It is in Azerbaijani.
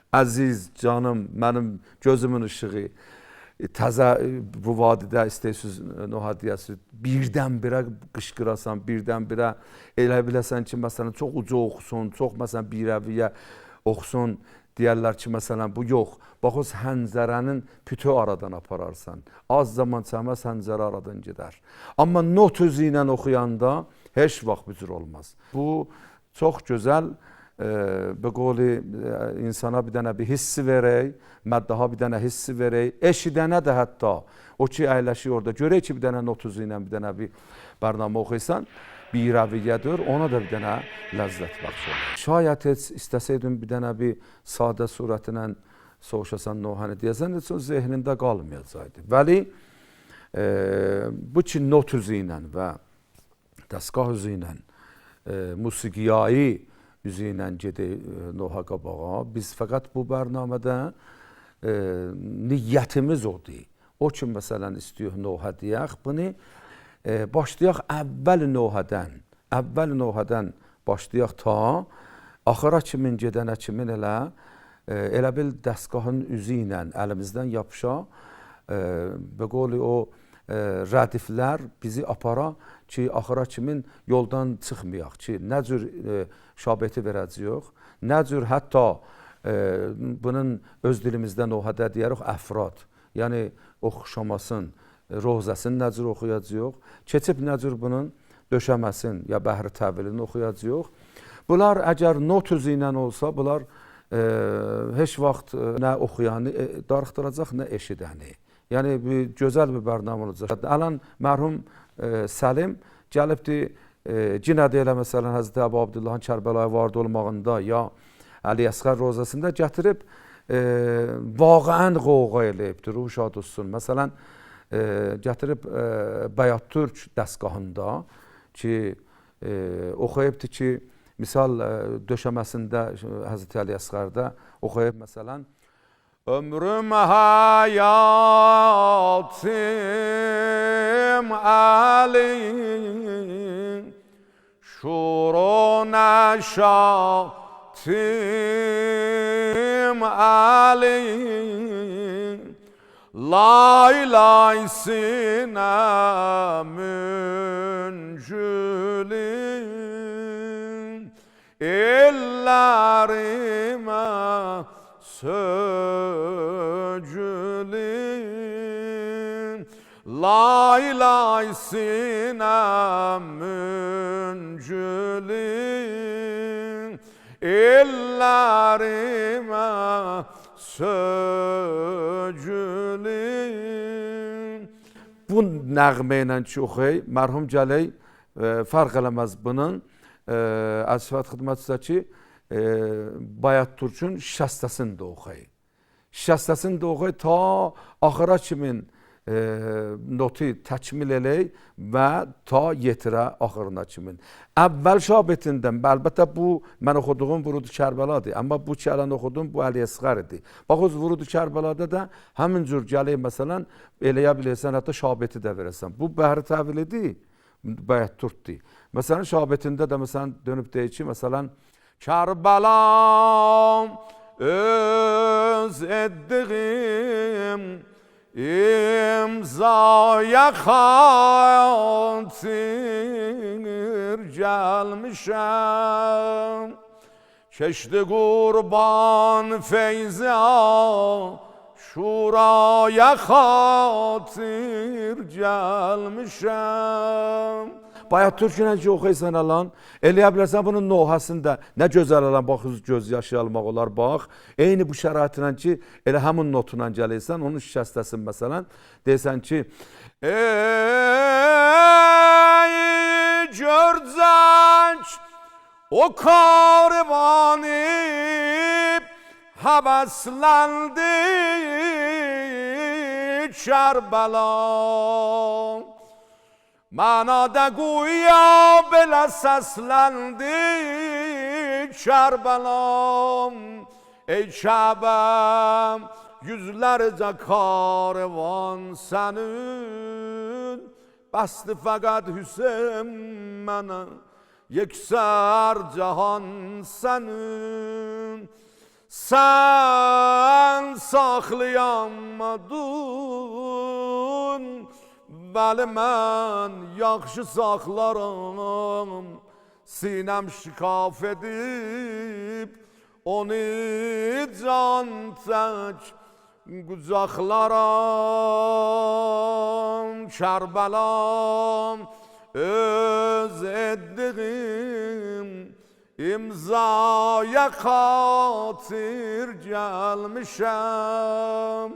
Əziz, canım, mənim gözümün ışığı, təzə bu vadidə istəyirsiniz nohadiyəsi, birdən-birə qışqırasan, birdən-birə elə biləsən ki, məsələn, çox uca oxusun, çox məsələn, birəviyə oxusun, deyərlər ki, məsələn, bu yox. Bax, o həncərənin pütü aradan apararsan. Az zaman çəməz, həncərə aradan gedər. Amma not özü ilə oxuyanda heç vaxt bu cür olmaz. Bu çox gözəl, به قول insana bir dənə bir hissi verək, məddaha bir dənə hissi verək, eşidənə də hətta o ki əyləşir orada, görək ki bir dənə notuzu ilə bir dənə bir bərnamə oxuysan, bir rəviyyədir, ona da bir dənə ləzzət bəxş olur. Şayət heç istəsəydin bir dənə bir sadə surətlə soruşasan nohəni deyəsən, heç o zehnində qalmayacaqdı. Vəli bu ki not üzü ilə və dəstgah üzü ilə musiqiyayı üzü ilə gedək noha qabağa. Biz fəqət bu bərnamədə niyyətimiz odur. O ki, məsələn, istəyək noha deyək, bunu başlayaq əvvəl nohadən başlayaq ta axıra kimin gedənə kimin elə bil dəstgahın üzü ilə əlimizdən yapışa və qoli o rədiflər bizi apara ki, axıra kimin yoldan çıxmayaq ki, nə cür şabeti verəcəyik, nə cür hətta bunun öz dilimizdə nohadə deyərək əfrad, yəni oxşamasın, rozəsini nə cür oxuyacaq, keçib nə cür bunun döşəməsin ya bəhri təvilini oxuyacaq. Bunlar əgər not üzü ilə olsa, bunlar heç vaxt nə oxuyanı darıxdıracaq, nə eşidəni. Yəni, gözəl bir bərnamə olacaq. Ələn, mərhum Səlim gəlibdir, yenə də elə məsələn, Həzrəti Əbu Abdullahın Kərbəlaya vardı olmağında ya Əli Əsqər rozasında gətirib vaqəən qoğqa eləyibdir, ruh şad olsun. Məsələn, gətirib Bəyat Türk dəstgahında ki, oxuyubdur ki, misal döşəməsində Həzrəti Əli Əsqərdə oxuyub məsələn, ömrüm hayatım Ali şuru neşatım Ali lay lay sinemün jülüm ellerime söcülüm lay lay sinemün jülüm ellerime söcülüm. Bu nəğmə ilə ki oxuyay, mərhum gələk fərq eləməz bunun əsfət xidmətçisi Bayat Türk'ün şəstəsini də oxuyay. Şəstəsini də oxuyay ta axıra kimin notu təkmil elək və ta yetirə axırına kimin. Əvvəl şabetindən, əlbəttə bu mən oxuduğum Vurud-u Kərbəladır, amma bu ki ələn oxudum bu Əli Əsqəridir. Bax, o Vurud-u Kərbəlada da həmin cür gələk məsələn, eləyə bilirsən, hətta şabeti də verəsən. Bu bəhri təvilidir, Bayat Türk'dir. Məsələn, şabetində də məsələn, dönüb deyir ki, məsələn, Kərbəlam öz etdiğim imzaya xatir gəlmişəm. Keçdi qurban feyzi şuraya xatir gəlmişəm. Bayat Türk'ünə ki oxuysan alan, eləyə bilərsən bunun nohasında nə gözəl alan, bax, göz yaşı almaq olar, bax. Eyni bu şəraitlə ki, elə həmin notuna gəlirsən, onun şikəstəsin məsələn, deyirsən ki, ey görcək o karvanı həvəsləndi Kərbəlam. Mənə də quya belə səsləndi Kərbəlam. Ey Kəbəm, yüzlərcə karvan sənin, bəsdi fəqət Hüseyin mənə, yeksər cahan sənin. Sen saxlayamadın, bəli mən yaxşı saxlarım. Sinem şikaf edip onu can tək qucaqlaram. Kərbəlam öz etdiğim imzaya xatir gəlmişəm.